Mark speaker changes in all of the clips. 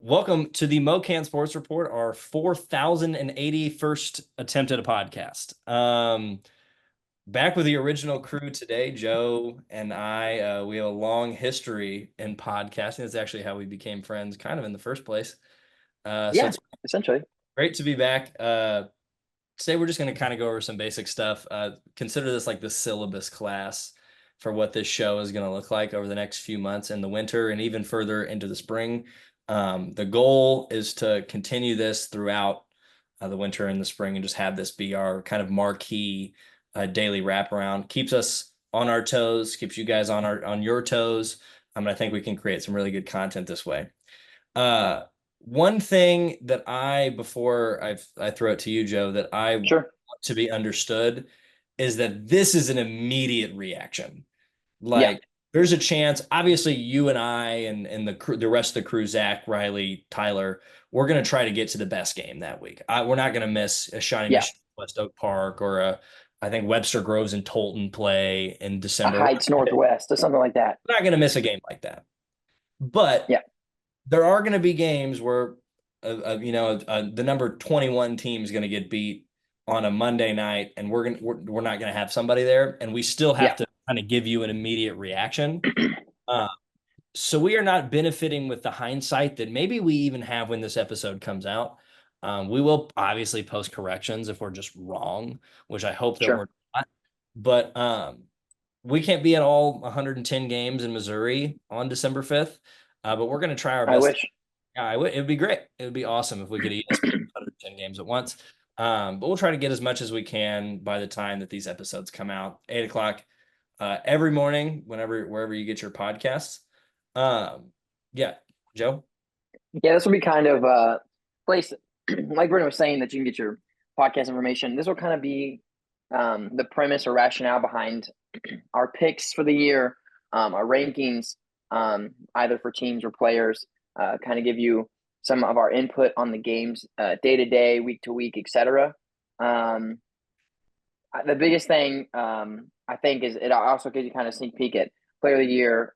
Speaker 1: Welcome to the MoKan Sports Report, our 4,081st attempt at a podcast. Back with the original crew today, Joe and I. We have a long history in podcasting. That's actually how we became friends, kind of in the first place. So
Speaker 2: Yeah,
Speaker 1: it's
Speaker 2: essentially.
Speaker 1: great to be back. Today, we're just going to kind of go over some basic stuff. Consider this like the syllabus class for what this show is going to look like over the next few months in the winter and even further into the spring. The goal is to continue this throughout the winter and the spring and just have this be our kind of marquee daily wraparound. Keeps us on our toes, keeps you guys on your toes. I think we can create some really good content this way. One thing that before I throw it to you, Joe, that I want
Speaker 2: Sure.
Speaker 1: to be understood is that this is an immediate reaction.
Speaker 2: Yeah.
Speaker 1: Like there's a chance, obviously you and I and the rest of the crew, Zach, Riley, Tyler, we're going to try to get to the best game that week. We're not going to miss a Shawnee
Speaker 2: Yeah.
Speaker 1: Mission West Oak Park or I think Webster Groves and Tolton play in
Speaker 2: A
Speaker 1: December.
Speaker 2: Heights Northwest or something like that.
Speaker 1: We're not going to miss a game like that. But
Speaker 2: Yeah.
Speaker 1: there are going to be games where, the number 21 team is going to get beat on a Monday night, and we're not going to have somebody there, and we still have
Speaker 2: Yeah.
Speaker 1: to kind of give you an immediate reaction. Uh, so we are not benefiting with the hindsight that maybe we even have when this episode comes out. We will obviously post corrections if we're just wrong, which I hope that
Speaker 2: Sure.
Speaker 1: we're not. But we can't be at all 110 games in Missouri on December 5th. But we're going to try our
Speaker 2: I
Speaker 1: best.
Speaker 2: wish.
Speaker 1: Yeah, it would be great. It would be awesome if we could ESPN 110 games at once. But we'll try to get as much as we can by the time that these episodes come out. 8 o'clock every morning, wherever you get your podcasts. Yeah, Joe.
Speaker 2: Yeah, this will be kind of a place, like Brennen was saying, that you can get your podcast information. This will kind of be the premise or rationale behind our picks for the year, our rankings, either for teams or players, kind of give you some of our input on the games day to day, week to week, etc. Um, the biggest thing I think is it also gives you kind of sneak peek at player of the year,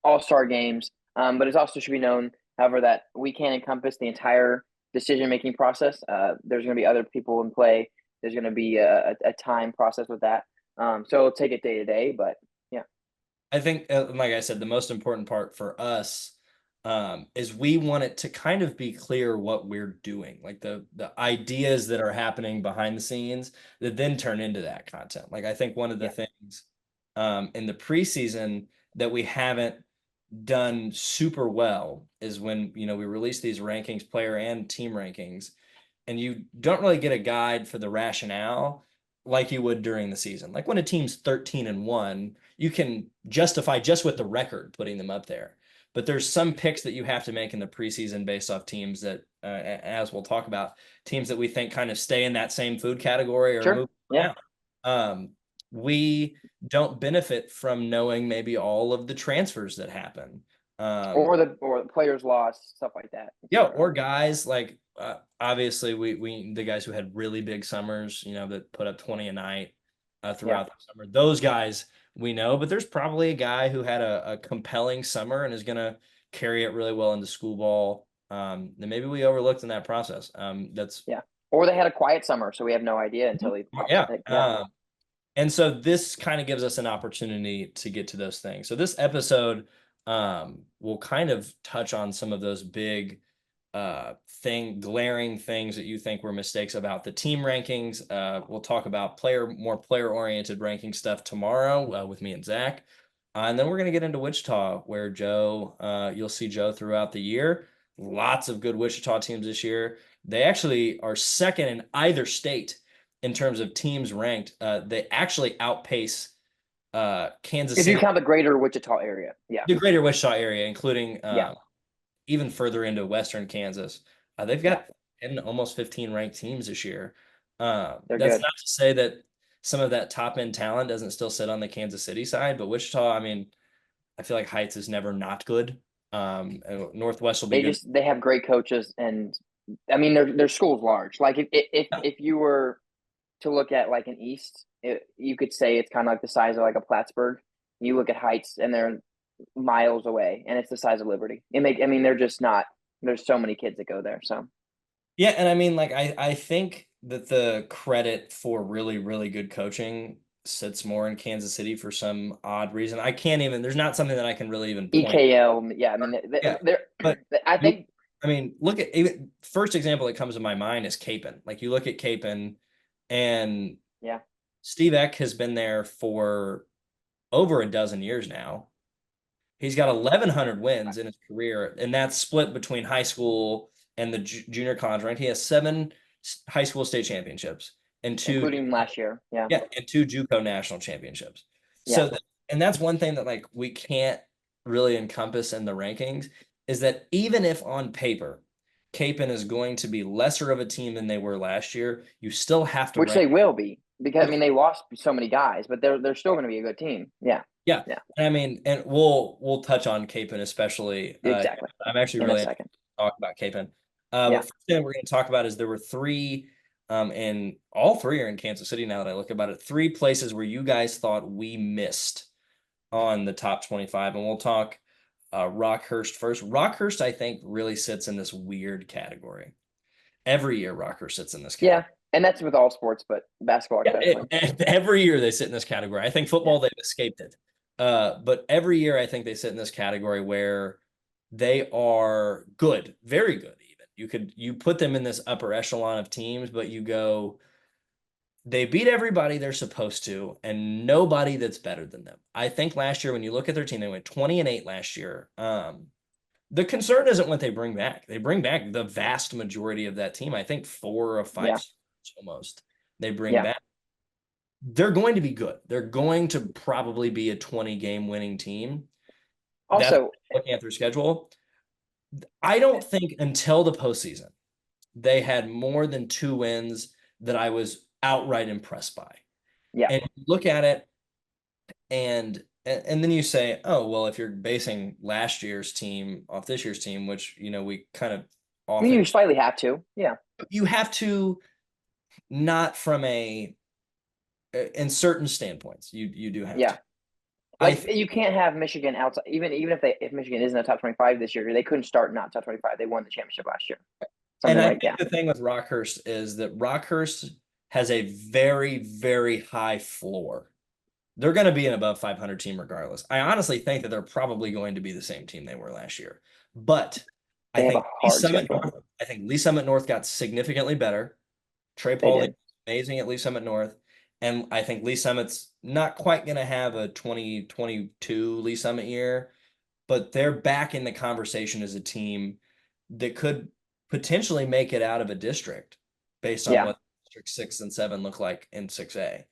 Speaker 2: all-star games, but it also should be known, however, that we can't encompass the entire decision-making process. There's going to be other people in play. There's going to be a time process with that. So it'll take it day to day, but yeah.
Speaker 1: I think, like I said, the most important part for us is we want it to kind of be clear what we're doing, like the ideas that are happening behind the scenes that then turn into that content. Like I think one of the
Speaker 2: Yeah.
Speaker 1: things in the preseason that we haven't done super well is when we release these rankings, player and team rankings, and you don't really get a guide for the rationale like you would during the season. Like when a team's 13-1, you can justify just with the record putting them up there. But there's some picks that you have to make in the preseason based off teams that, as we'll talk about, teams that we think kind of stay in that same food category or
Speaker 2: Sure.
Speaker 1: move
Speaker 2: Yeah.
Speaker 1: down. We don't benefit from knowing maybe all of the transfers that happen.
Speaker 2: Or the players lost, stuff like that.
Speaker 1: Yeah, or guys like obviously we the guys who had really big summers, that put up 20 a night
Speaker 2: Yeah.
Speaker 1: throughout the summer. Those guys we know, but there's probably a guy who had a compelling summer and is gonna carry it really well into school ball. That maybe we overlooked in that process. That's
Speaker 2: Yeah. Or they had a quiet summer, so we have no idea until he pops.
Speaker 1: yeah.
Speaker 2: Yeah.
Speaker 1: And so this kind of gives us an opportunity to get to those things. So this episode will kind of touch on some of those big glaring things that you think were mistakes about the team rankings. We'll talk about more player-oriented ranking stuff tomorrow with me and Zach. And then we're going to get into Wichita, where you'll see Joe throughout the year. Lots of good Wichita teams this year. They actually are second in either state in terms of teams ranked. They actually outpace Kansas
Speaker 2: If you
Speaker 1: City,
Speaker 2: count the greater Wichita area. Yeah.
Speaker 1: the greater Wichita area, including
Speaker 2: Yeah.
Speaker 1: even further into Western Kansas. They've
Speaker 2: Yeah.
Speaker 1: got 10, almost 15 ranked teams this year.
Speaker 2: They're
Speaker 1: That's
Speaker 2: good.
Speaker 1: not to say that some of that top end talent doesn't still sit on the Kansas City side, but Wichita, I mean, I feel like Heights is never not good. Northwest will be good.
Speaker 2: They have great coaches, and I mean their school's large. Like if you were to look at like an East, you could say it's kind of like the size of like a Plattsburgh. You look at Heights, and they're miles away, and it's the size of Liberty. I mean, they're just not. There's so many kids that go there. So
Speaker 1: Yeah, and I mean, like I think that the credit for really, really good coaching sits more in Kansas City for some odd reason. I can't even, there's not something that I can really even point.
Speaker 2: EKL, yeah. I mean,
Speaker 1: Yeah.
Speaker 2: they're.
Speaker 1: But
Speaker 2: I
Speaker 1: you,
Speaker 2: think,
Speaker 1: I mean, look at even first example that comes to my mind is Capen. Like you look at Capen and
Speaker 2: yeah.
Speaker 1: Steve Eck has been there for over a dozen years now. He's got 1,100 wins in his career, and that's split between high school and the junior college rank. He has 7 high school state championships and two,
Speaker 2: Including last year. Yeah.
Speaker 1: yeah, and 2 JUCO national championships.
Speaker 2: Yeah.
Speaker 1: So, and that's one thing that like we can't really encompass in the rankings is that even if on paper, Capen is going to be lesser of a team than they were last year, you still have to
Speaker 2: Which
Speaker 1: rank.
Speaker 2: they will be, because I mean they lost so many guys, but they're still going to be a good team. Yeah.
Speaker 1: Yeah.
Speaker 2: Yeah.
Speaker 1: And I mean, and we'll touch on Capen especially.
Speaker 2: Exactly.
Speaker 1: I'm actually
Speaker 2: In a
Speaker 1: really interested
Speaker 2: second.
Speaker 1: to talk about Capen.
Speaker 2: Yeah.
Speaker 1: But first thing we're going to talk about is there were 3, and all 3 are in Kansas City now that I look about it. 3 places where you guys thought we missed on the top 25, and we'll talk Rockhurst first. Rockhurst, I think, really sits in this weird category. Every year, Rockhurst sits in this category.
Speaker 2: Yeah. And that's with all sports, but basketball especially.
Speaker 1: Every year they sit in this category. I think football, they've escaped it. But every year I think they sit in this category where they are good, very good even. You put them in this upper echelon of teams, but you go, they beat everybody they're supposed to, and nobody that's better than them. I think last year when you look at their team, they went 20-8 last year. The concern isn't what they bring back. They bring back the vast majority of that team. I think 4 or 5 almost they bring back. They're going to be good. They're going to probably be a 20-game winning team. That's
Speaker 2: Also,
Speaker 1: looking at their schedule. I don't think until the postseason they had more than 2 wins that I was outright impressed by.
Speaker 2: yeah.
Speaker 1: And you look at it, and then you say, oh, well, if you're basing last year's team off this year's team, which we kind of
Speaker 2: I mean,
Speaker 1: often
Speaker 2: you slightly have to. Yeah.
Speaker 1: you have to, not from in certain standpoints, you do have to.
Speaker 2: Like you can't have Michigan outside, even if Michigan isn't a top 25 this year, they couldn't start not top 25. They won the championship last year.
Speaker 1: And I think the thing with Rockhurst is that Rockhurst has a very, very high floor. They're going to be an above 500 team regardless. I honestly think that they're probably going to be the same team they were last year. But I think Lee Summit North got significantly better. Trey Pauly amazing at Lee Summit North. And I think Lee Summit's not quite going to have a 2022 Lee Summit year, but they're back in the conversation as a team that could potentially make it out of a district based on what District 6 and 7 look like in 6A.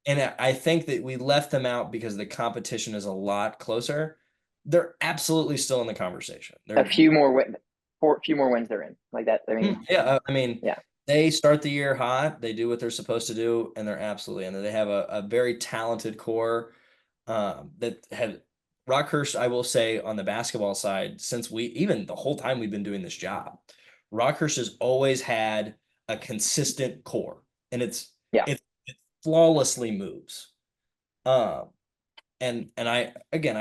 Speaker 1: And I think that we left them out because the competition is a lot closer. They're absolutely still in the conversation.
Speaker 2: A few more wins they're in like that. I mean,
Speaker 1: they start the year hot. They do what they're supposed to do, and they're absolutely in there. They have a very talented core that had Rockhurst, I will say, on the basketball side, since even the whole time we've been doing this job, Rockhurst has always had a consistent core, and it flawlessly moves. And I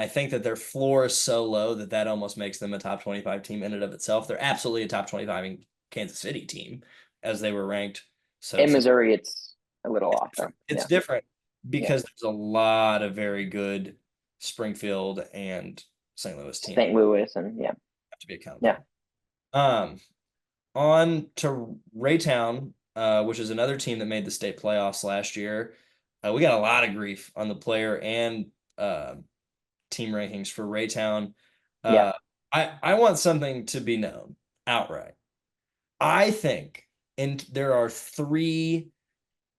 Speaker 1: think that their floor is so low that almost makes them a top 25 team in and of itself. They're absolutely a top 25 in Kansas City team as they were ranked. So
Speaker 2: in Missouri, it's a little off though.
Speaker 1: It's different because there's a lot of very good Springfield and St. Louis teams.
Speaker 2: St. Louis and
Speaker 1: have to be accountable. On to Raytown, which is another team that made the state playoffs last year. We got a lot of grief on the player and team rankings for Raytown. I want something to be known outright. I think there are 3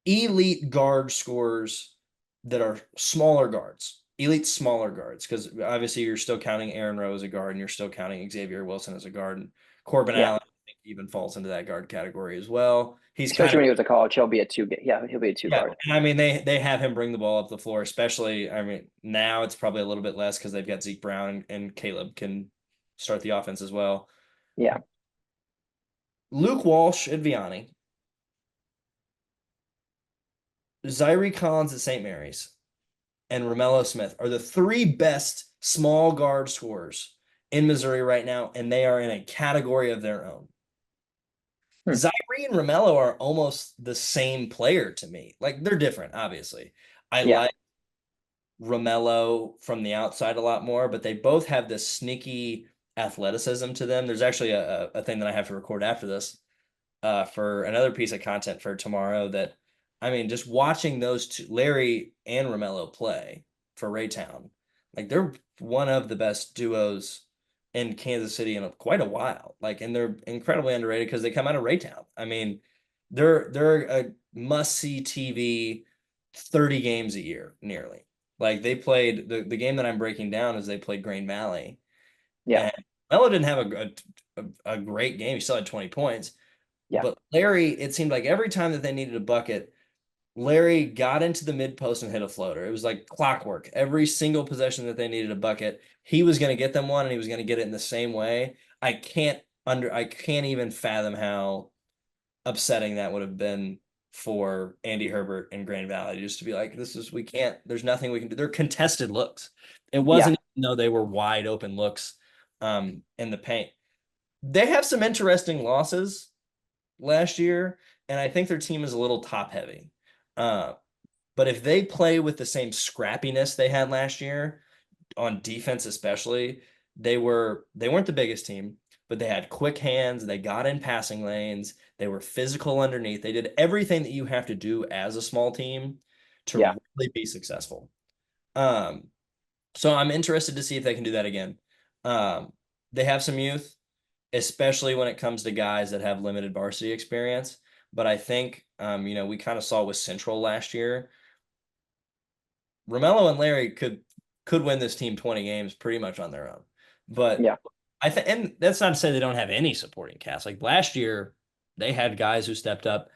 Speaker 1: elite guard scorers that are smaller guards, elite smaller guards, because obviously you're still counting Aaron Rowe as a guard and you're still counting Xavier Wilson as a guard. And Corbin Allen, I think, even falls into that guard category as well. He's
Speaker 2: especially when he was a college, he'll be a 2. He'll be a 2 guard.
Speaker 1: And I mean, they have him bring the ball up the floor, especially. I mean, now it's probably a little bit less because they've got Zeke Brown and Caleb can start the offense as well.
Speaker 2: Yeah.
Speaker 1: Luke Walsh at Vianney. Zaire Collins at St. Mary's. and Romello Smith are the three best small guard scorers in Missouri right now, and they are in a category of their own.
Speaker 2: Hmm.
Speaker 1: Zyrie and Romello are almost the same player to me. Like they're different, obviously. I
Speaker 2: Yeah.
Speaker 1: like Romello from the outside a lot more, but they both have this sneaky athleticism to them. There's actually a thing that I have to record after this for another piece of content for tomorrow that, I mean, just watching those two, Larry and Romello play for Raytown, like they're one of the best duos in Kansas City in quite a while. Like, and they're incredibly underrated because they come out of Raytown. I mean, they're a must-see TV 30 games a year, nearly. Like they played the game that I'm breaking down is they played Green Valley,
Speaker 2: Yeah.
Speaker 1: and Mello didn't have a great game. He still had 20 points.
Speaker 2: Yeah.
Speaker 1: But Larry, it seemed like every time that they needed a bucket, Larry got into the mid post and hit a floater. It was like clockwork. Every single possession that they needed a bucket, he was going to get them one and he was going to get it in the same way. I can't even fathom how upsetting that would have been for Andy Herbert and Grand Valley just to be like, we can't, there's nothing we can do. They're contested looks. It
Speaker 2: Yeah.
Speaker 1: wasn't even though they were wide open looks in the paint. They have some interesting losses last year, and I think their team is a little top heavy. Uh, but if they play with the same scrappiness they had last year on defense, especially, they weren't the biggest team, but they had quick hands. They got in passing lanes. They were physical underneath. They did everything that you have to do as a small team
Speaker 2: Yeah.
Speaker 1: to really be successful. Um, so I'm interested to see if they can do that again. Um, they have some youth, especially when it comes to guys that have limited varsity experience. But I think, we kind of saw with Central last year, Romello and Larry could win this team 20 games pretty much on their own. But
Speaker 2: Yeah.
Speaker 1: I think, and that's not to say they don't have any supporting cast. Like last year, they had guys who stepped up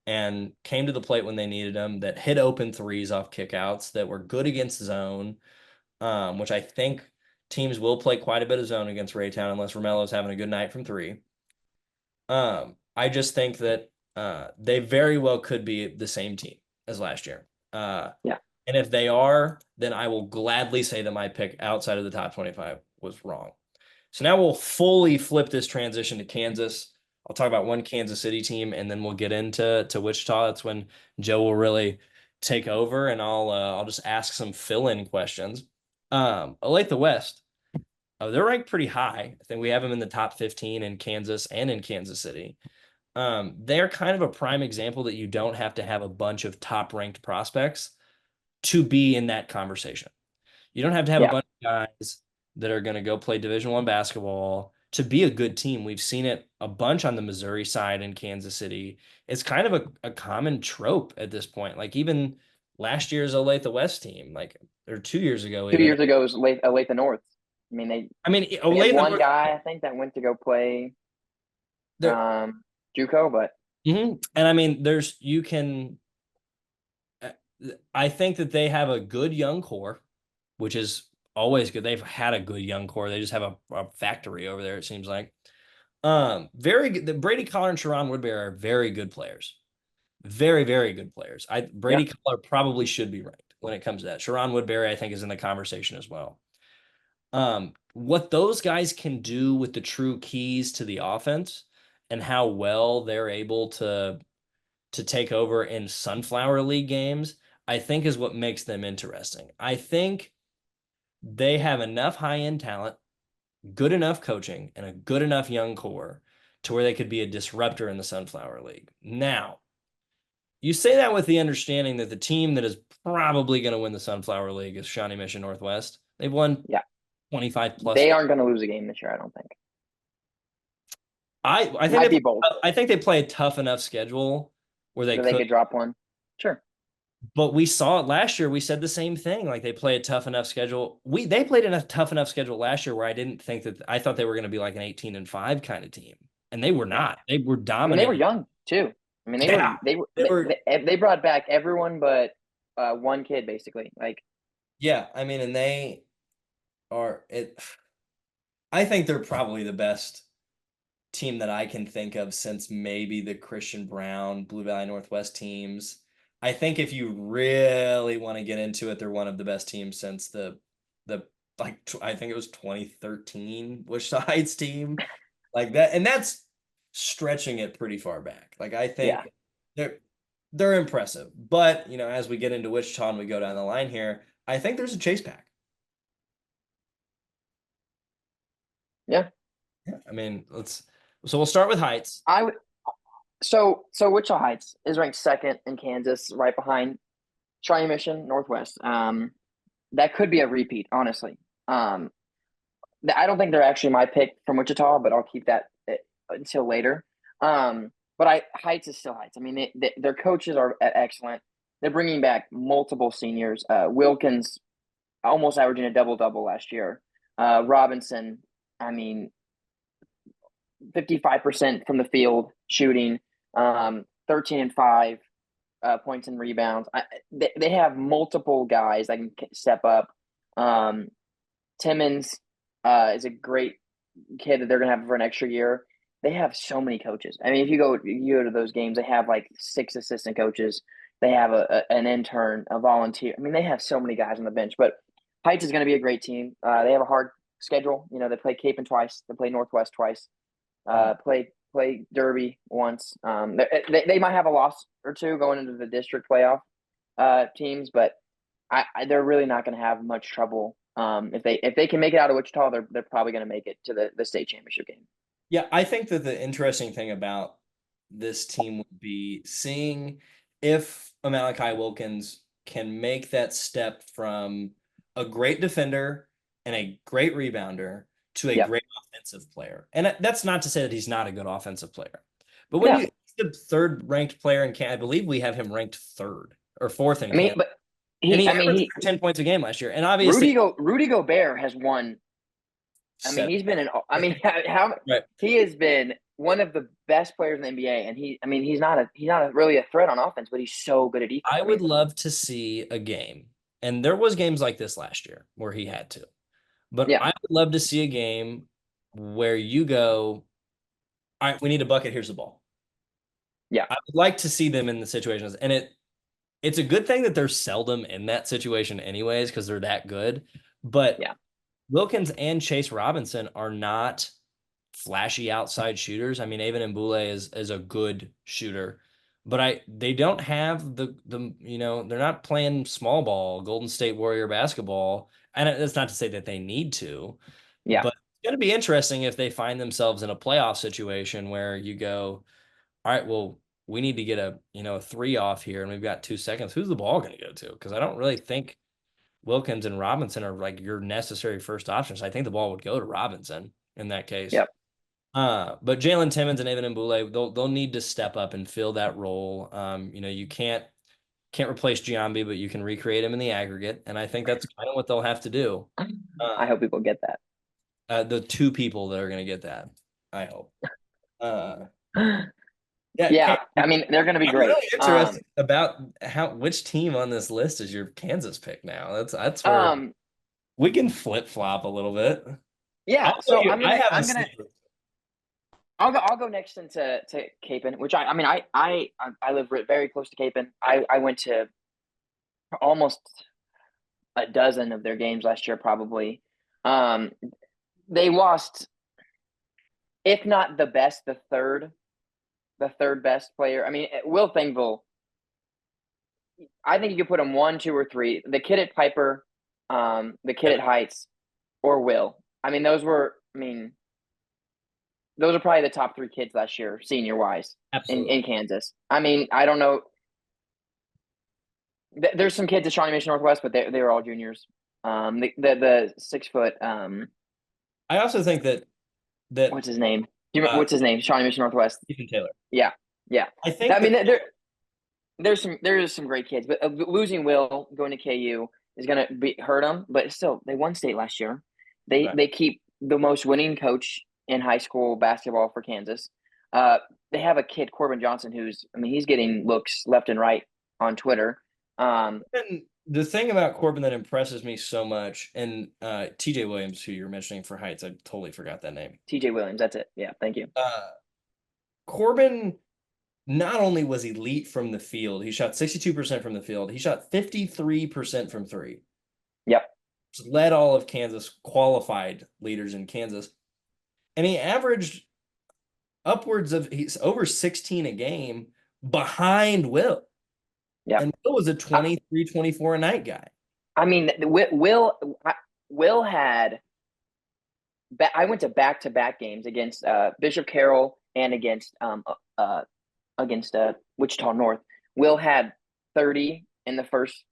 Speaker 1: and came to the plate when they needed them, that hit open threes off kickouts, that were good against zone, which I think teams will play quite a bit of zone against Raytown unless Romello's having a good night from three. I just think that they very well could be the same team as last year.
Speaker 2: Yeah.
Speaker 1: And if they are, then I will gladly say that my pick outside of the top 25 was wrong. So now we'll fully flip this transition to Kansas. I'll talk about one Kansas City team, and then we'll get into Wichita. That's when Joe will really take over, and I'll just ask some fill-in questions. Olathe West. Oh, they're ranked pretty high. I think we have them in the top 15 in Kansas and in Kansas City. They're kind of a prime example that you don't have to have a bunch of top ranked prospects to be in that conversation. You don't have to have a
Speaker 2: Yeah.
Speaker 1: bunch of guys that are going to go play Division I basketball to be a good team. We've seen it a bunch on the Missouri side in Kansas City. It's kind of a common trope at this point. Like even last year's Olathe West team, like or 2 years ago,
Speaker 2: Two
Speaker 1: even.
Speaker 2: years ago it was late the North. I mean,
Speaker 1: I mean,
Speaker 2: they had
Speaker 1: Olathe
Speaker 2: one
Speaker 1: North.
Speaker 2: guy I think that went to go play
Speaker 1: There,
Speaker 2: JUCO, but
Speaker 1: And I mean, you can. uh, I think that they have a good young core, which is always good. They've had a good young core. They just have a factory over there, it seems like. Very good. The Brady Collar and Sharon Woodbury are very good players. Very, very good players.
Speaker 2: yeah.
Speaker 1: Brady Collar probably should be ranked when it comes to that. Sharon Woodbury, I think, is in the conversation as well. What those guys can do with the true keys to the offense and how well they're able to take over in Sunflower League games, I think is what makes them interesting. I think they have enough high-end talent, good enough coaching, and a good enough young core to where they could be a disruptor in the Sunflower League. Now, you say that with the understanding that the team that is probably going to win the Sunflower League is Shawnee Mission Northwest. They've won
Speaker 2: Yeah.
Speaker 1: 25 plus
Speaker 2: They
Speaker 1: games.
Speaker 2: aren't going to lose a game this year, I don't think.
Speaker 1: I think
Speaker 2: Might be bold.
Speaker 1: I think they play a tough enough schedule where they
Speaker 2: So they
Speaker 1: could.
Speaker 2: could drop one. Sure.
Speaker 1: But we saw it last year. We said the same thing. Like they play a tough enough schedule. They played a tough enough schedule last year where I thought they were going to be like an 18-5 kind of team, and they were
Speaker 2: Yeah.
Speaker 1: not. They were
Speaker 2: I mean, they were
Speaker 1: dominating.
Speaker 2: young too. I mean,
Speaker 1: Yeah, they were.
Speaker 2: they brought back everyone but one kid basically. Like,
Speaker 1: Yeah, I mean, and they are it. I think they're probably the best team that I can think of since maybe the Christian Brown, Blue Valley Northwest teams. I think if you really want to get into it, they're one of the best teams since the I think it was 2013 Wichita Heights team like that, and that's stretching it pretty far back. Like I
Speaker 2: Yeah,
Speaker 1: think they're they're impressive, but as we get into Wichita and we go down the line here, I think there's a chase pack.
Speaker 2: yeah.
Speaker 1: Yeah, so we'll start with Heights.
Speaker 2: I would. So Wichita Heights is ranked second in Kansas, right behind Shawnee Mission Northwest. That could be a repeat, honestly. Um, I don't think they're actually my pick from Wichita, but I'll keep that until later. But Heights is still Heights. I mean, their coaches are excellent. They're bringing back multiple seniors. Wilkins almost averaging a double double last year. Robinson, I mean, 55% from the field shooting, 13 and 5 points and rebounds. They have multiple guys that can step up. Timmons is a great kid that they're gonna have for an extra year. They have so many coaches. I mean, if you go to those games, they have like 6 assistant coaches. They have an intern, a volunteer. I mean, they have so many guys on the bench. But Heights is going to be a great team. They have a hard schedule. They play Capen twice. They play Northwest twice. Play Derby once. They might have a loss or two going into the district playoff teams, but they're really not going to have much trouble. If they can make it out of Wichita, they're probably going to make it to the state championship game.
Speaker 1: Yeah, I think that the interesting thing about this team would be seeing if Malachi Wilkins can make that step from a great defender and a great rebounder to a
Speaker 2: Yeah,
Speaker 1: great offensive player. And that's not to say that he's not a good offensive player. But when
Speaker 2: yeah.
Speaker 1: he's the third ranked player in Kansas, I believe we have him ranked third or fourth in
Speaker 2: I mean,
Speaker 1: Kansas.
Speaker 2: but
Speaker 1: And
Speaker 2: he,
Speaker 1: he
Speaker 2: I mean,
Speaker 1: averaged
Speaker 2: he
Speaker 1: 10 points a game last year. And obviously
Speaker 2: Rudy Gobert has won. I mean,
Speaker 1: seven.
Speaker 2: he's been an. I mean, how
Speaker 1: Right.
Speaker 2: he has been one of the best players in the NBA, and I mean, he's not really a threat on offense, but he's so good at defense.
Speaker 1: I
Speaker 2: I
Speaker 1: would
Speaker 2: mean,
Speaker 1: love to see a game, and there was games like this last year where he had to, but
Speaker 2: yeah,
Speaker 1: I would love to see a game where you go, all right, we need a bucket, here's the ball.
Speaker 2: yeah,
Speaker 1: I would like to see them in the situations, and it's a good thing that they're seldom in that situation anyways, because they're that good. But
Speaker 2: yeah,
Speaker 1: Wilkins and Chase Robinson are not flashy outside shooters. I mean, Avon Mbule is a good shooter, but they don't have they're not playing small ball, Golden State Warrior basketball. And that's not to say that they need to,
Speaker 2: yeah.
Speaker 1: but it's going to be interesting if they find themselves in a playoff situation where you go, all right, well, we need to get a three off here, and we've got 2 seconds. Who's the ball going to go to? Because I don't really think Wilkins and Robinson are like your necessary first options. I think the ball would go to Robinson in that case.
Speaker 2: Yep.
Speaker 1: But Jalen Timmons and Evan Mbule, they'll need to step up and fill that role. You can't replace Giambi, but you can recreate him in the aggregate, and I think that's kind of what they'll have to do.
Speaker 2: I hope people get that.
Speaker 1: The two people that are going to get that, I hope. Yeah,
Speaker 2: Yeah, I mean, they're going to be
Speaker 1: I'm
Speaker 2: great.
Speaker 1: really interested about which team on this list is your Kansas pick now. That's where
Speaker 2: Um,
Speaker 1: we can flip flop a little bit.
Speaker 2: yeah.
Speaker 1: I'll tell
Speaker 2: So
Speaker 1: you,
Speaker 2: I'm
Speaker 1: I
Speaker 2: gonna
Speaker 1: have
Speaker 2: I'm
Speaker 1: a
Speaker 2: gonna
Speaker 1: sleeper.
Speaker 2: I'll go next into Capen, which I mean I live very close to Capen. I went to almost a dozen of their games last year, probably. Um, they lost, if not the best, the third best player. I mean, Will Thingville. I think you could put him 1, 2, or 3. The kid at Piper, the kid at Heights, or Will. I mean, those were. I mean, those are probably the top 3 kids last year, senior wise,
Speaker 1: Absolutely.
Speaker 2: in Kansas. I mean, I don't know. There's some kids at Shawnee Mission Northwest, but they were all juniors. The 6 foot.
Speaker 1: I also think that
Speaker 2: What's his name? What's his name? Shawnee Mission Northwest.
Speaker 1: Stephen Taylor.
Speaker 2: Yeah, yeah.
Speaker 1: I think
Speaker 2: I mean,
Speaker 1: that
Speaker 2: there's some great kids, but losing Will going to KU is going to hurt them. But still, they won state last year. They
Speaker 1: right.
Speaker 2: they keep the most winning coach in high school basketball for Kansas. They have a kid, Corbin Johnson, he's getting looks left and right on Twitter.
Speaker 1: And the thing about Corbin that impresses me so much, and TJ Williams, who you're mentioning for Heights, I totally forgot that name.
Speaker 2: TJ Williams, that's it. Yeah, thank you.
Speaker 1: Corbin not only was elite from the field, he shot 62% from the field. He shot 53% from three.
Speaker 2: Yep.
Speaker 1: Led all of Kansas, qualified leaders in Kansas. And he averaged he's over 16 a game behind Will.
Speaker 2: Yep.
Speaker 1: And Will was a 23, 24 a night guy.
Speaker 2: I mean, Will had. I went to back-to-back games against Bishop Carroll and against Wichita North. Will had 30 in the first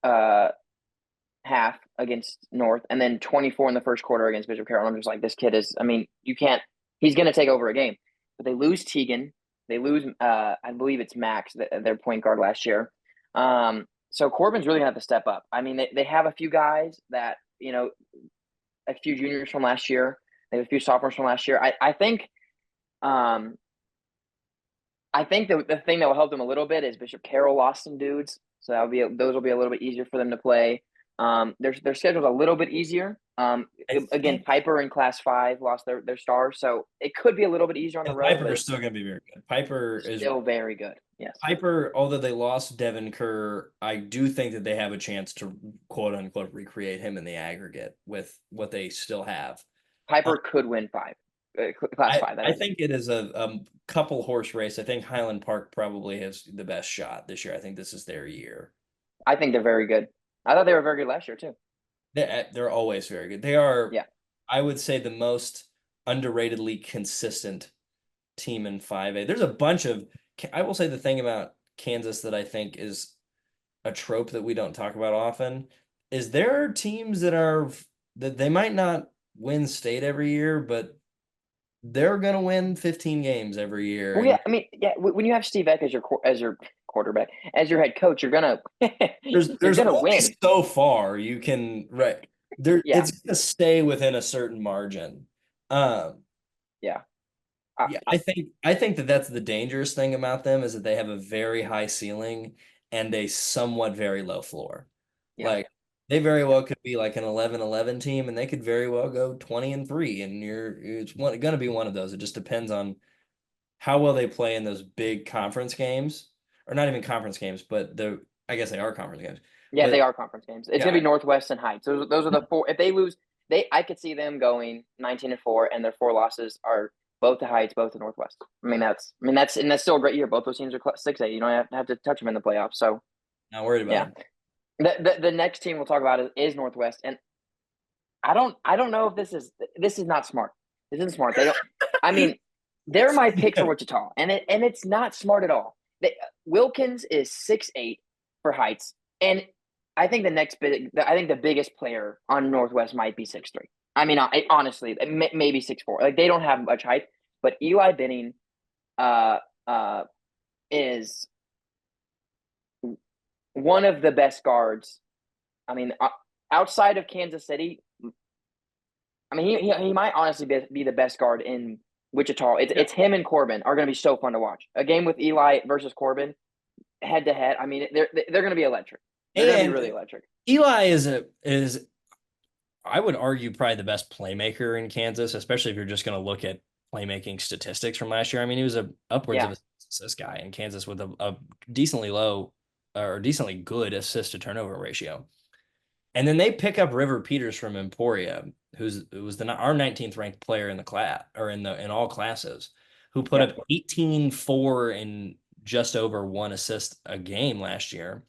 Speaker 2: half against North, and then 24 in the first quarter against Bishop Carroll. I'm just like, this kid is. I mean, you can't. He's going to take over a game, but they lose Teagan. They lose. I believe it's Max, their point guard last year. So Corbin's really going to have to step up. I mean, they have a few guys that a few juniors from last year. They have a few sophomores from last year. I think the thing that will help them a little bit is Bishop Carroll lost some dudes, so those will be a little bit easier for them to play. Their schedule's a little bit easier. Again, Piper in Class 5 lost their stars, so it could be a little bit easier on the road.
Speaker 1: Piper is still going to be very good. Piper is
Speaker 2: still very good. Yes.
Speaker 1: Piper, although they lost Devin Kerr, I do think that they have a chance to quote unquote recreate him in the aggregate with what they still have.
Speaker 2: Piper could win Class 5.
Speaker 1: I think it is a couple horse race. I think Highland Park probably has the best shot this year. I think this is their year.
Speaker 2: I think they're very good. I thought they were very good last year too.
Speaker 1: They're always very good. They are,
Speaker 2: yeah.
Speaker 1: I would say, the most underratedly consistent team in 5A. There's a bunch of, I will say the thing about Kansas that I think is a trope that we don't talk about often is there are teams that they might not win state every year, but they're going to win 15 games every year.
Speaker 2: Well, yeah, I mean, yeah, when you have Steve Eck as your quarterback, as your head coach, you're gonna
Speaker 1: there's
Speaker 2: gonna win
Speaker 1: so far. You can it's gonna stay within a certain margin.
Speaker 2: Yeah.
Speaker 1: I think that's the dangerous thing about them is that they have a very high ceiling and a somewhat very low floor.
Speaker 2: Yeah.
Speaker 1: Like they very well could be like an 11-11 team, and they could very well go 20-3, and it's going to be one of those. It just depends on how well they play in those big conference games, or not even conference games, but I guess they are conference games.
Speaker 2: Yeah, they are conference games. It's going to be Northwest and Heights. Those are the four. If they lose, I could see them going 19-4, and their 4 losses are both to Heights, both to Northwest. That's still a great year. Both those teams are 6A. You don't have to touch them in the playoffs. So
Speaker 1: not worried about it.
Speaker 2: The next team we'll talk about is Northwest, and I don't know if this is not smart. This isn't smart. They don't. I mean, they're my pick for Wichita, and it's not smart at all. Wilkins is 6'8" for Heights, and I think the biggest player on Northwest might be 6'3". I mean, honestly, maybe 6'4". Like they don't have much height, but Eli Benning, is one of the best guards. I mean, outside of Kansas City, I mean, he might honestly be the best guard in Wichita. It's him and Corbin are going to be so fun to watch. A game with Eli versus Corbin, head to head. I mean, they're going to be electric. They're going to be really electric.
Speaker 1: Eli is I would argue probably the best playmaker in Kansas, especially if you're just going to look at playmaking statistics from last year. I mean, he was upwards of this guy in Kansas with a decently low or decently good assist to turnover ratio. And then they pick up River Peters from Emporia, who was our 19th ranked player in the class or in all classes, who put up 18-4 and just over 1 assist a game last year.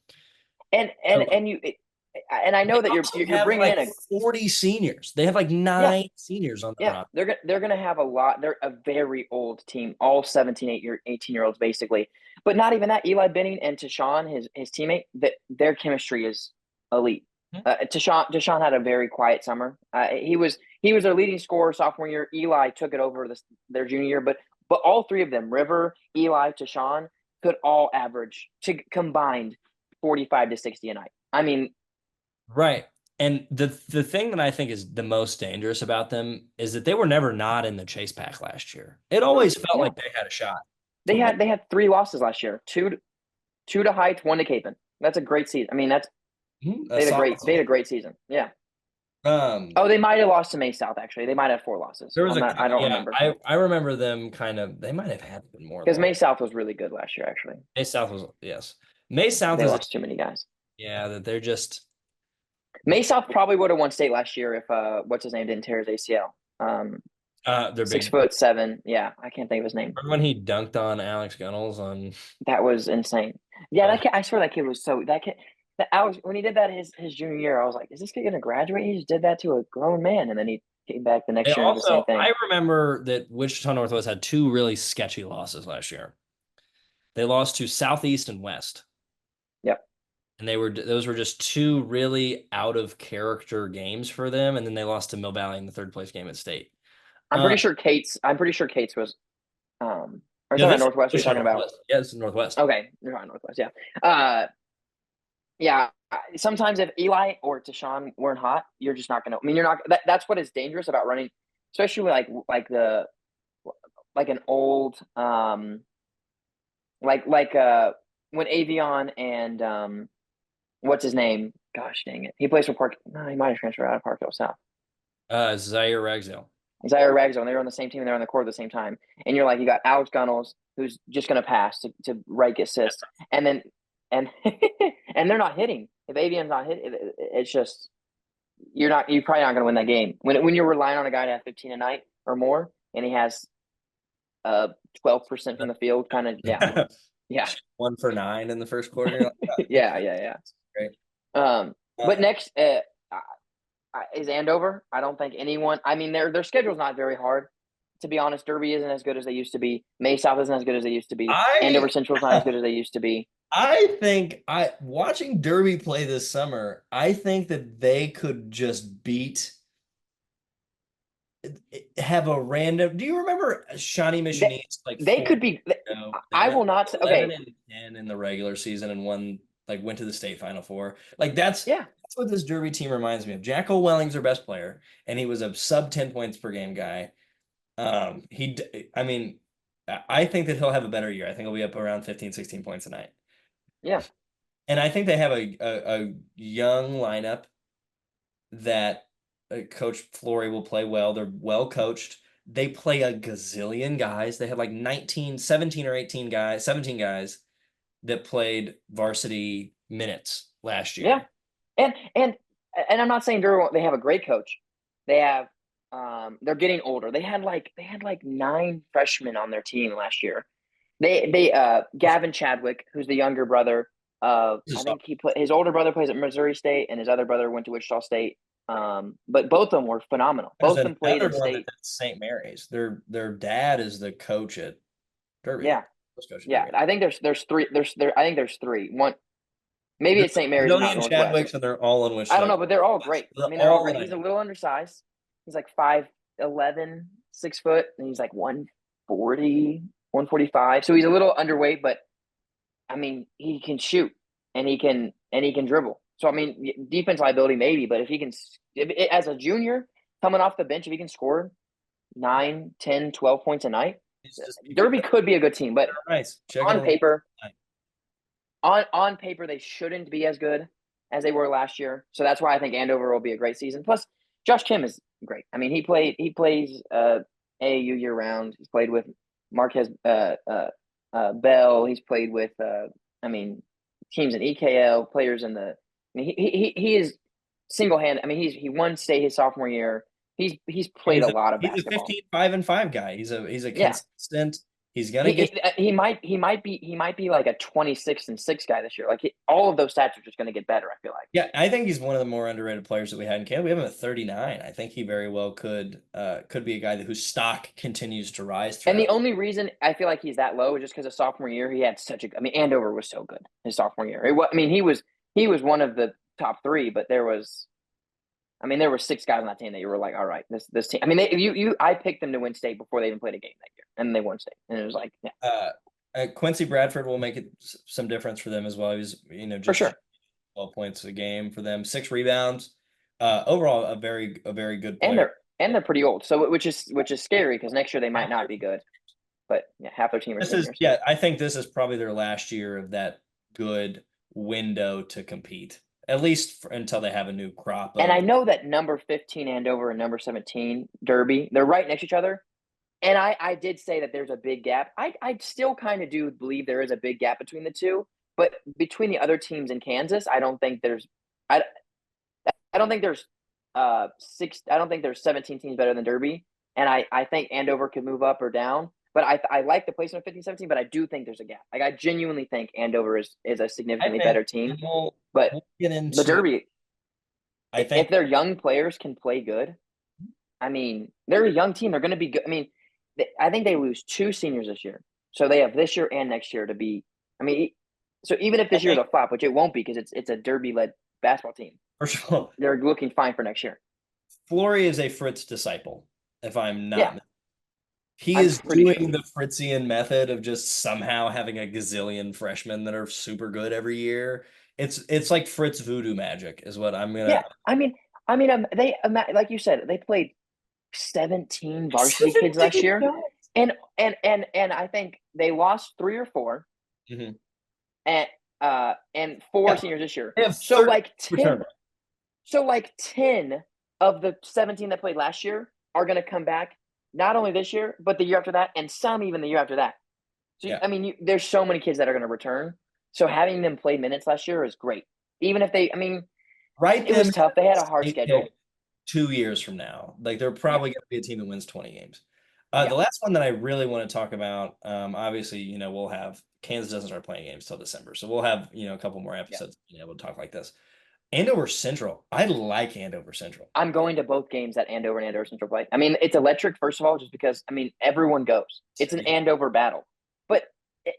Speaker 2: And I know that you're bringing in
Speaker 1: 40 seniors. They have 9 seniors on the roster.
Speaker 2: They're going to have a lot. They're a very old team, all 18-year-olds basically. But not even that. Eli Benning and Tashawn, his teammate, their chemistry is elite. Tashawn had a very quiet summer. He was their leading scorer sophomore year. Eli took it over their junior year. But all 3 of them, River, Eli, Tashawn, could all average to combined 45 to 60 a night. I mean,
Speaker 1: right. And the thing that I think is the most dangerous about them is that they were never not in the chase pack last year. It always felt like they had a shot.
Speaker 2: They had 3 losses last year. 2 to Heights, 1 to Capen. That's a great season. I mean, they had a great season. Yeah. Oh, they might have lost to May South. Actually, they might have 4 losses.
Speaker 1: There was
Speaker 2: I don't
Speaker 1: yeah,
Speaker 2: remember
Speaker 1: I remember them kind of. They might have had more
Speaker 2: because
Speaker 1: losses.
Speaker 2: May South was really good last year. Actually,
Speaker 1: May South was yes. May South
Speaker 2: they
Speaker 1: is
Speaker 2: lost too many guys.
Speaker 1: yeah that they're just
Speaker 2: May South probably would have won state last year if what's his name didn't tear his ACL.
Speaker 1: they're
Speaker 2: Six
Speaker 1: big.
Speaker 2: foot seven. Yeah, I can't think of his name.
Speaker 1: Remember when he dunked on Alex Gunnels on?
Speaker 2: That was insane. Yeah,
Speaker 1: Oh,
Speaker 2: that kid. I swear that kid was so that kid. That I was when he did that his junior year. I was like, is this kid gonna graduate? He just did that to a grown man, and then he came back the
Speaker 1: they
Speaker 2: next year and did the same
Speaker 1: also,
Speaker 2: thing.
Speaker 1: I remember that Wichita Northwest had two really sketchy losses last year. They lost to Southeast and West,
Speaker 2: Yep.
Speaker 1: and those were just two really out of character games for them. And then they lost to Mill Valley in the third place game at state.
Speaker 2: I'm
Speaker 1: Uh,
Speaker 2: pretty sure Kate's. I'm pretty sure Kate's was. Are you
Speaker 1: yeah,
Speaker 2: talking about
Speaker 1: this is
Speaker 2: Northwest? Or are you
Speaker 1: Wichita
Speaker 2: talking about?
Speaker 1: Northwest. Yeah, this is Northwest.
Speaker 2: Okay, you're talking Northwest. Yeah. Yeah. Sometimes if Eli or Tashawn weren't hot, you're just not gonna. I mean, you're not. That's what is dangerous about running, especially with like an old when Avion and what's his name? Gosh dang it, he plays for Park. No, he might have transferred out of Parkville South.
Speaker 1: Zaire Ragsdale.
Speaker 2: Zaire Ragzone, they were on the same team and they're on the court at the same time. And you're like, you got Alex Gunnels, who's just going to pass to right assists, and then and and they're not hitting. If Avion's not hitting, it's just you're probably not going to win that game when you're relying on a guy to have 15 a night or more, and he has 12% from the field. Kind of, yeah,
Speaker 1: 1 for 9 in the first quarter. Like, oh,
Speaker 2: yeah.
Speaker 1: great.
Speaker 2: But next, is Andover. I don't think anyone. I mean, their schedule's not very hard. To be honest, Derby isn't as good as they used to be. May South isn't as good as they used to be.
Speaker 1: I
Speaker 2: Andover Central's not as good as they used to be.
Speaker 1: I think I watching Derby play this summer, I think that they could just have a random. Do you remember Shawnee Michiganese like
Speaker 2: They could be.
Speaker 1: they
Speaker 2: I
Speaker 1: went
Speaker 2: will not.
Speaker 1: 11
Speaker 2: Okay.
Speaker 1: and 10 in the regular season and went to the state final four. Like
Speaker 2: Yeah.
Speaker 1: that's what this Derby team reminds me of. Jacko Welling's their best player, and he was a sub 10 points per game guy. I mean, I think that he'll have a better year. I think he'll be up around 15, 16 points a night.
Speaker 2: Yeah.
Speaker 1: And I think they have a young lineup that Coach Flory will play well. They're well coached. They play a gazillion guys. They had like 19, 17 or 18 guys, 17 guys that played varsity minutes last year.
Speaker 2: Yeah. And I'm not saying they have a great coach. They have they're getting older. They had like 9 freshmen on their team last year. They Gavin Chadwick, who's the younger brother of I think his older brother plays at Missouri State and his other brother went to Wichita State. But both of them were phenomenal. Both of them played at State.
Speaker 1: St. Mary's. Their dad is the coach at Derby.
Speaker 2: Yeah. Yeah. I think there's three. I think there's 3. One maybe it's St. Mary's, not Northwest.
Speaker 1: Chadwicks, and they're all in Wichita.
Speaker 2: I don't know, but they're all great. I mean, they're all great. He's a little undersized. He's like 5'11", 6 foot, and he's like 140, 145. So he's a little underweight, but I mean, he can shoot and he can dribble. So I mean, defense liability maybe, but if he can, as a junior coming off the bench, if he can score 9, 10, 12 points a night, Derby could be a good team. But
Speaker 1: nice.
Speaker 2: on paper, they shouldn't be as good as they were last year. So that's why I think Andover will be a great season. Plus, Josh Kim is great. I mean, he plays AAU year round. He's played with Marquez Bell. He's played with teams in EKL, players in the. I mean, he is single handed. I mean, he won state his sophomore year. He's played a lot of basketball.
Speaker 1: He's a 15, 5-5 guy. He's a consistent. He's gonna
Speaker 2: he might be like a 26-6 guy this year. Like all of those stats are just gonna get better. I feel like.
Speaker 1: Yeah, I think he's one of the more underrated players that we had in Canada. We have him at 39. I think he very well could be a guy whose stock continues to rise.
Speaker 2: And the only reason I feel like he's that low is just because of sophomore year he had such a. I mean, Andover was so good his sophomore year. He was one of the top 3, but there were 6 guys on that team that you were like, all right, this team. I mean, I picked them to win state before they even played a game that year, and they won state, and it was like, yeah.
Speaker 1: Quincy Bradford will make it some difference for them as well. He's just
Speaker 2: for sure
Speaker 1: 12 points a game for them, 6 rebounds. Overall, a very good player.
Speaker 2: And they're pretty old, so which is scary because next year they might not be good. But yeah, half their team are seniors.
Speaker 1: I think this is probably their last year of that good window to compete. at least until they have a new crop
Speaker 2: And I
Speaker 1: of.
Speaker 2: know that number 15 Andover and number 17 Derby, they're right next to each other. And I did say that there's a big gap. I still kind of do believe there is a big gap between the two, but between the other teams in Kansas, I I don't think there's I don't think there's 17 teams better than Derby, and I think Andover could move up or down. But I like the placement of 15, 17, but I do think there's a gap. Like I genuinely think Andover is a
Speaker 1: I
Speaker 2: significantly
Speaker 1: think,
Speaker 2: better team.
Speaker 1: and
Speaker 2: But
Speaker 1: we'll get
Speaker 2: the
Speaker 1: into.
Speaker 2: Derby,
Speaker 1: I
Speaker 2: if
Speaker 1: think
Speaker 2: their young players can play good, I mean, they're a young team. They're going to be good. I mean, I think they lose two seniors this year, so they have this year and next year to be. I mean, so even if
Speaker 1: I
Speaker 2: this year is
Speaker 1: think
Speaker 2: a flop, which it won't be because it's a Derby led basketball team,
Speaker 1: first of all,
Speaker 2: they're looking fine for next year.
Speaker 1: Flory is a Fritz disciple. If I'm
Speaker 2: Yeah,
Speaker 1: not, he
Speaker 2: I'm
Speaker 1: is
Speaker 2: pretty sure.
Speaker 1: doing the Fritzian method of just somehow having a gazillion freshmen that are super good every year. It's like Fritz voodoo magic, is what I'm
Speaker 2: Yeah,
Speaker 1: gonna.
Speaker 2: they like you said, they played 17 varsity kids last
Speaker 1: 17
Speaker 2: year,
Speaker 1: guys.
Speaker 2: and I think they lost three or four,
Speaker 1: Mhm.
Speaker 2: and and four
Speaker 1: Yeah,
Speaker 2: seniors this year.
Speaker 1: they have
Speaker 2: So
Speaker 1: 30
Speaker 2: like
Speaker 1: return.
Speaker 2: 10 of the 17 that played last year are going to come back not only this year but the year after that, and some even the year after that. So
Speaker 1: Yeah,
Speaker 2: I mean, there's so many kids that are going to return. So having them play minutes last year is great. Even if they, I mean,
Speaker 1: write
Speaker 2: it
Speaker 1: them
Speaker 2: was
Speaker 1: in
Speaker 2: tough. They had a
Speaker 1: the
Speaker 2: hard
Speaker 1: state pick
Speaker 2: schedule.
Speaker 1: 2 years from now. Like they're
Speaker 2: Yeah,
Speaker 1: probably going to be a team that wins 20 games.
Speaker 2: yeah,
Speaker 1: The last one that I really want to talk about, obviously, we'll have Kansas doesn't start playing games till December, so we'll have a couple more
Speaker 2: yeah.
Speaker 1: episodes being able to talk like this. Andover Central, I like Andover Central.
Speaker 2: I'm going to both games that Andover and Andover Central play. I mean, it's electric, first of all, just because, I mean, everyone goes. It's an
Speaker 1: Yeah.
Speaker 2: Andover battle. But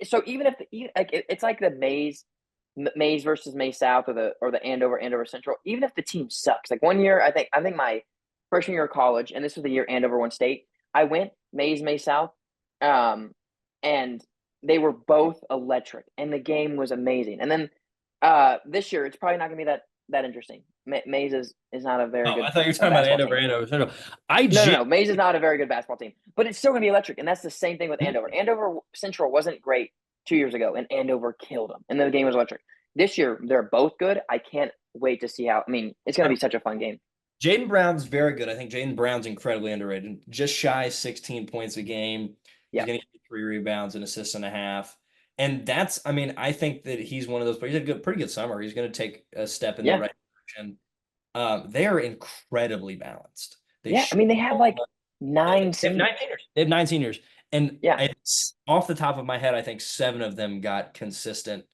Speaker 2: so even if it's like the Mays versus May South or the Andover Central, even if the team sucks. Like one year, I think my freshman year of college, and this was the year Andover won state, I went May South, um, and they were both electric, and the game was amazing. And then this year, it's probably not going to be that interesting. Mays is not a very
Speaker 1: Oh,
Speaker 2: good
Speaker 1: I thought you were talking about
Speaker 2: basketball
Speaker 1: Andover,
Speaker 2: team.
Speaker 1: Andover Central. I
Speaker 2: No. Mays is not a very good basketball team, but it's still going to be electric. And that's the same thing with
Speaker 1: genuinely,
Speaker 2: Andover. Andover Central wasn't great 2 years ago, and Andover killed them, and the game was electric. This year, they're both good. I can't wait to see how. I mean, it's going to be such a fun game.
Speaker 1: Jaden Brown's very good. I think Jaden Brown's incredibly underrated. Just shy 16 points a game. He's
Speaker 2: Yeah,
Speaker 1: going to get 3 rebounds and assists and a half. And I mean, I think that he's one of those players. He's had a pretty good summer. He's going to take a step in the
Speaker 2: yeah,
Speaker 1: right direction. They are incredibly balanced. They
Speaker 2: yeah. I
Speaker 1: shoot
Speaker 2: mean, they
Speaker 1: the
Speaker 2: have
Speaker 1: ball.
Speaker 2: like nine
Speaker 1: They have nine
Speaker 2: seniors.
Speaker 1: seniors. They have nine seniors. And
Speaker 2: Yeah.
Speaker 1: it's off the top of my head, I think 7 of them got consistent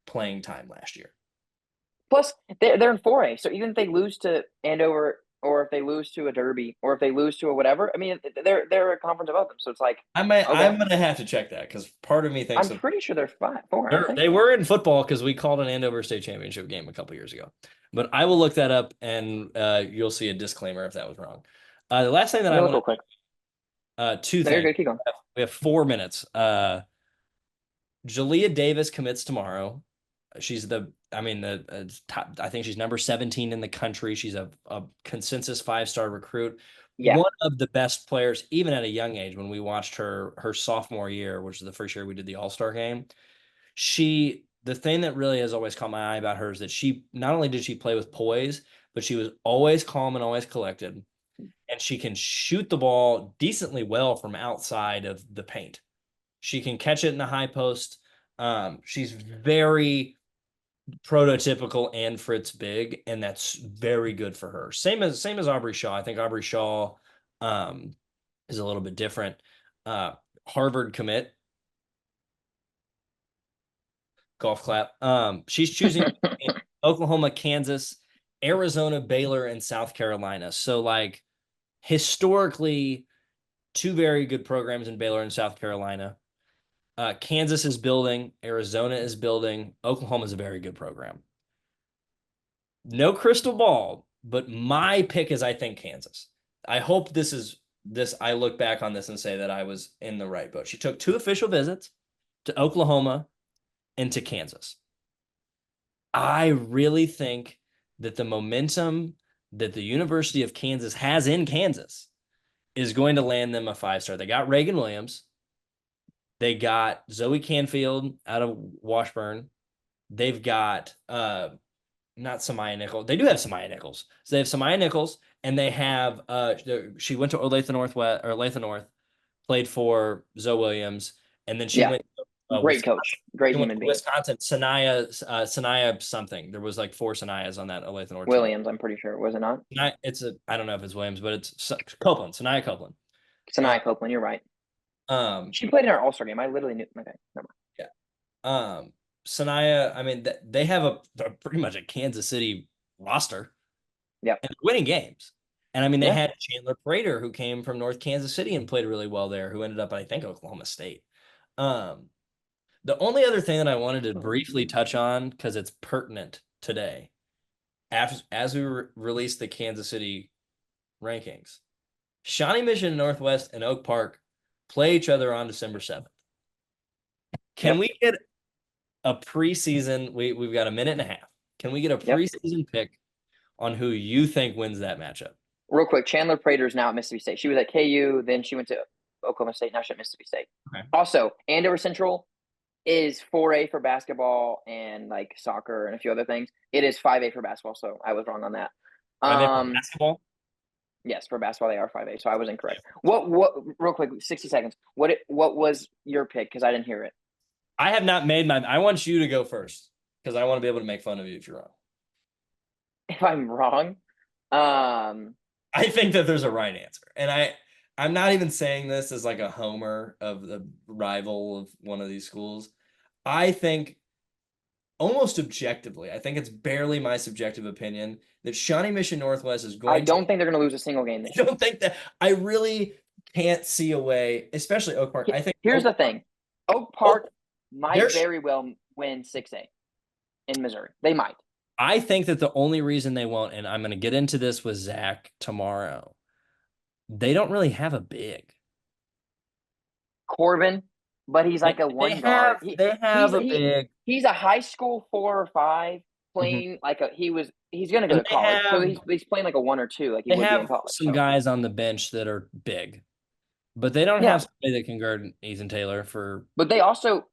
Speaker 1: playing time last year.
Speaker 2: Plus, they're in 4A, so even if they lose to Andover, or if they lose to a Derby, or if they lose to a whatever, I mean, they're a conference above them. So it's like, okay,
Speaker 1: I'm gonna have to check that because part of me thinks
Speaker 2: I'm
Speaker 1: that
Speaker 2: pretty sure they're 4, aren't they?
Speaker 1: they were in football because we called an Andover State Championship game a couple years ago. But I will look that up and you'll see a disclaimer if that was wrong. The last thing that
Speaker 2: Let
Speaker 1: I
Speaker 2: me look
Speaker 1: want
Speaker 2: real quick.
Speaker 1: two
Speaker 2: No, you're
Speaker 1: things.
Speaker 2: good. Keep going.
Speaker 1: We have 4 minutes. Jalea Davis commits tomorrow. She's I mean, the top, I think she's number 17 in the country. She's a consensus 5-star recruit.
Speaker 2: Yeah,
Speaker 1: One of the best players, even at a young age, when we watched her sophomore year, which is the first year we did the All-Star game. The thing that really has always caught my eye about her is that she not only did she play with poise, but she was always calm and always collected. And she can shoot the ball decently well from outside of the paint. She can catch it in the high post. She's very prototypical and Fritz big, and that's very good for her. Same as Aubrey Shaw. I think Aubrey Shaw is a little bit different. Harvard commit, golf clap. She's choosing Oklahoma, Kansas, Arizona, Baylor, and South Carolina. So like historically, two very good programs in Baylor and South Carolina. Kansas is building, Arizona is building, Oklahoma is a very good program. No crystal ball, but my pick is I think Kansas. I hope this. I look back on this and say that I was in the right boat. She took 2 official visits to Oklahoma and to Kansas. I really think that the momentum that the University of Kansas has in Kansas is going to land them a 5-star. They got Reagan Williams. They got Zoe Canfield out of Washburn. They've got not Samaya Nichols. They do have Samaya Nichols. So they have Samaya Nichols, and they have she went to Olathe Northwest or Olathe North, played for Zoe Williams, and then she
Speaker 2: Yeah,
Speaker 1: went to
Speaker 2: great
Speaker 1: Wisconsin.
Speaker 2: coach, great
Speaker 1: She went
Speaker 2: human
Speaker 1: to
Speaker 2: being.
Speaker 1: Wisconsin. Sanaya something. There was like 4 Sanayas on that Olathe North team.
Speaker 2: Williams, I'm pretty sure, was it not?
Speaker 1: I don't know if it's Williams, but it's Copeland. Sanaya Copeland. And,
Speaker 2: Sanaya Copeland, you're right.
Speaker 1: um,
Speaker 2: She played in our All-Star game. I literally knew. Okay, never mind.
Speaker 1: yeah. Sanaya. I mean, they have pretty much a Kansas City roster.
Speaker 2: Yeah,
Speaker 1: And winning games. And I mean, they
Speaker 2: yeah.
Speaker 1: had Chandler Prater, who came from North Kansas City and played really well there, who ended up, I think, Oklahoma State. Um, the only other thing that I wanted to briefly touch on, because it's pertinent today, as we release the Kansas City rankings, Shawnee Mission Northwest and Oak Park play each other on December 7th. Can we get a preseason? We've got a minute and a half. Can we get a preseason pick on who you think wins that matchup?
Speaker 2: Real quick, Chandler Prater is now at Mississippi State. She was at KU, then she went to Oklahoma State. Now she's at Mississippi State.
Speaker 1: Okay.
Speaker 2: Also, Andover Central is 4A for basketball and like soccer and a few other things. It is 5A for basketball, so I was wrong on that.
Speaker 1: 5A for basketball?
Speaker 2: Yes, for basketball they are 5A, so I was incorrect. What real quick, 60 seconds. What was your pick? Because I didn't hear it.
Speaker 1: I have not made I want you to go first because I want to be able to make fun of you if you're wrong.
Speaker 2: If I'm wrong,
Speaker 1: I think that there's a right answer. And I'm not even saying this as like a homer of the rival of one of these schools. I think almost objectively, I think it's barely my subjective opinion that Shawnee Mission Northwest is going
Speaker 2: I don't think they're going to lose a single game this
Speaker 1: year. I don't think that. I really can't see a way, especially Oak Park. I think
Speaker 2: here's the thing. Oak Park might very well win 6A in Missouri. They might.
Speaker 1: I think that the only reason they won't, and I'm going to get into this with Zach tomorrow, they don't really have a big.
Speaker 2: Corbin, but he's like a one guard.
Speaker 1: They have a big.
Speaker 2: He's a high school 4 or 5 playing like he's going to go to college. So he's playing like a 1 or 2 like he would be in college.
Speaker 1: Some guys on the bench that are big. But they don't have somebody that can guard Ethan Taylor for.
Speaker 2: But they also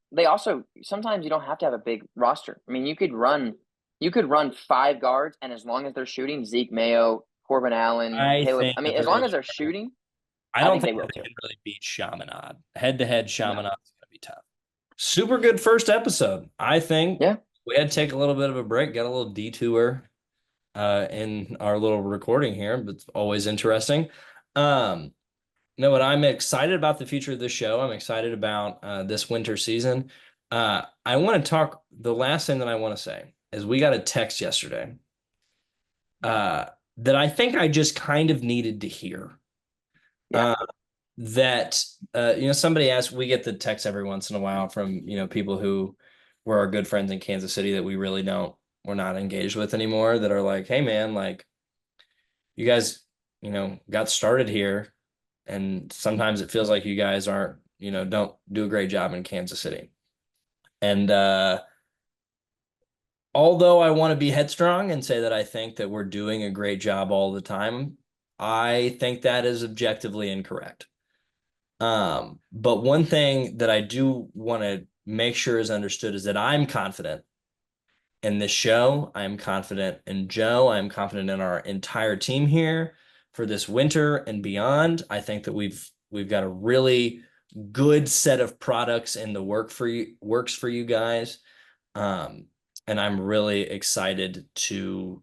Speaker 2: sometimes you don't have to have a big roster. I mean, you could run 5 guards, and as long as they're shooting, Zeke Mayo, Corbin Allen, Caleb. I mean, as long as they're shooting,
Speaker 1: I don't think they will can really beat Chaminade. Head-to-head, Chaminade is going to be tough. Super good first episode, I think.
Speaker 2: Yeah,
Speaker 1: we had to take a little bit of a break, got a little detour in our little recording here, but it's always interesting. No, what I'm excited about the future of this show. I'm excited about this winter season. I want to talk. The last thing that I want to say is we got a text yesterday that I think I just kind of needed to hear. That somebody asked. We get the text every once in a while from people who were our good friends in Kansas City that we're not engaged with anymore. That are like, hey man, like you guys, got started here. And sometimes it feels like you guys don't do a great job in Kansas City. And although I want to be headstrong and say that I think that we're doing a great job all the time, I think that is objectively incorrect. But one thing that I do want to make sure is understood is that I'm confident in this show. I'm confident in Joe. I'm confident in our entire team here for this winter and beyond. I think that we've got a really good set of products in the works for you guys. And I'm really excited to,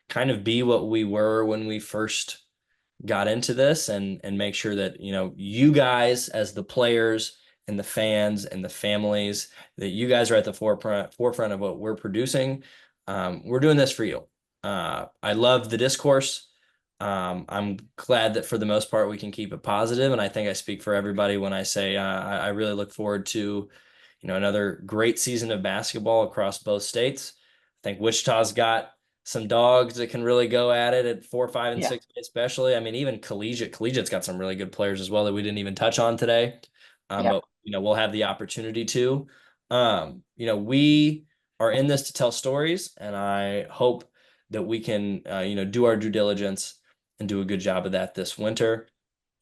Speaker 1: kind of be what we were when we first got into this and make sure that, you guys as the players and the fans and the families, that you guys are at the forefront of what we're producing. We're doing this for you. I love the discourse. I'm glad that for the most part we can keep it positive, and I think I speak for everybody when I say I really look forward to another great season of basketball across both states. I think Wichita's got some dogs that can really go at it at 4, 5, and 6, especially. I mean, even collegiate's got some really good players as well that we didn't even touch on today. But we'll have the opportunity to. We are in this to tell stories, and I hope that we can do our due diligence and do a good job of that this winter.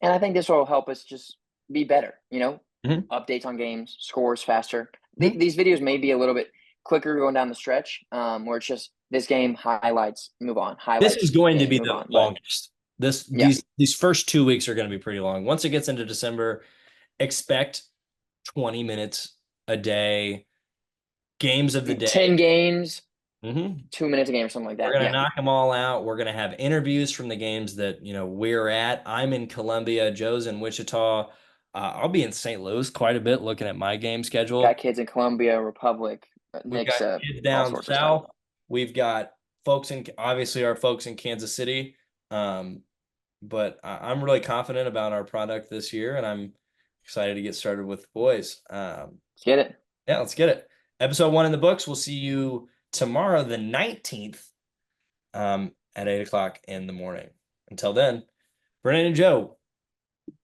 Speaker 2: And I think this will help us just be better, updates on games, scores faster. These videos may be a little bit quicker going down the stretch, where it's just this game, highlights, move on,
Speaker 1: This is
Speaker 2: highlights,
Speaker 1: going to
Speaker 2: game,
Speaker 1: be
Speaker 2: move
Speaker 1: the
Speaker 2: on. But
Speaker 1: longest. This
Speaker 2: yeah,
Speaker 1: these first 2 weeks are going to be pretty long. Once it gets into December, expect 20 minutes a day, games of the day.
Speaker 2: 10 games,
Speaker 1: Mm-hmm.
Speaker 2: 2 minutes a game or something like
Speaker 1: We're
Speaker 2: that.
Speaker 1: gonna
Speaker 2: Yeah.
Speaker 1: knock them all out. We're gonna have interviews from the games that we're at. I'm in Columbia. Joe's in Wichita. I'll be in St. Louis quite a bit, looking at my game
Speaker 2: Got
Speaker 1: schedule.
Speaker 2: kids in Columbia, Republic,
Speaker 1: We've got
Speaker 2: Nick's,
Speaker 1: kids
Speaker 2: all
Speaker 1: down
Speaker 2: sorts of stuff.
Speaker 1: south. We've got folks in obviously our folks in Kansas City. Um, but I'm really confident about our product this year, and I'm excited to get started with the boys.
Speaker 2: Let's get it.
Speaker 1: Yeah, let's get it. Episode 1 in the books. We'll see you tomorrow, the 19th, at 8 o'clock in the morning. Until then, Brennen and Joe,